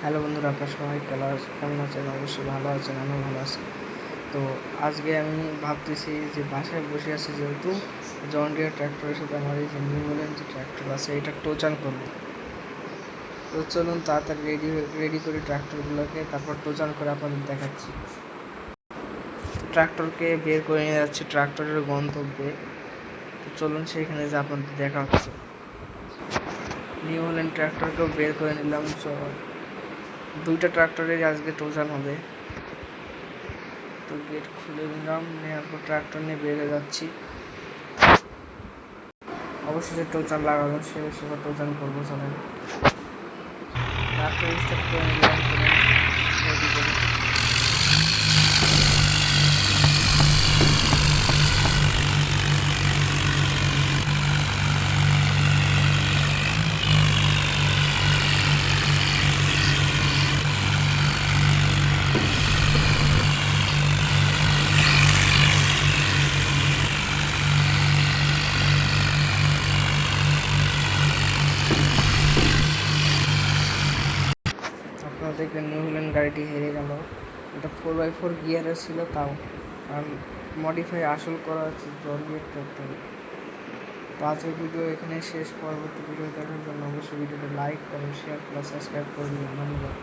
Hello বন্ধুরা, আপনার সবাই কেমন আছেন? অবশ্যই ভালো আছেন, আমিও ভালো আছি। তো আজকে আমি ভাবতেছি যে বাসায় বসে আছি, যেহেতু জন ডিয়ার ট্র্যাক্টরের সাথে আমার এই যে নিউ হোল্যান্ড যে ট্র্যাক্টর আছে এটা টোচান করবো। তো চলুন তাড়াতাড়ি রেডি করি ট্র্যাক্টরগুলোকে, তারপর টোচান করে আপনাদের দেখাচ্ছি। ট্র্যাক্টরকে বের করে নিয়ে যাচ্ছি ট্র্যাক্টরের গন্তব্যে। তো চলুন সেখানে যে আপনাদের দেখা হচ্ছে। নিউ হোল্যান্ড ট্র্যাক্টরকেও বের করে নিলাম। দুইটা ট্র্যাক্টরের আজকে টোচান হবে। তো গেট খুলে নিলাম, নেওয়ার পর ট্রাক্টর নিয়ে বেরিয়ে যাচ্ছি। অবশেষে টোচান লাগানো শেষ, এবার টোচান করবো। চলেন ট্রাক্টর স্টার্ট করে নিলাম, চলেন রেডি করি। আপনারা দেখলেন নিউ হোল্যান্ড গাড়িটি হেরে গেল। এটা 4x4 গিয়ারের ছিল, তাও আর মডিফাই আসল করা হচ্ছে জন ডিয়ার ট্র্যাক্টরে। তো আজকের ভিডিও এখানে শেষ। পরবর্তী ভিডিও দেখার জন্য অবশ্যই ভিডিওটা লাইক করেন, শেয়ার প্লাস সাবস্ক্রাইব করে দিন। ধন্যবাদ।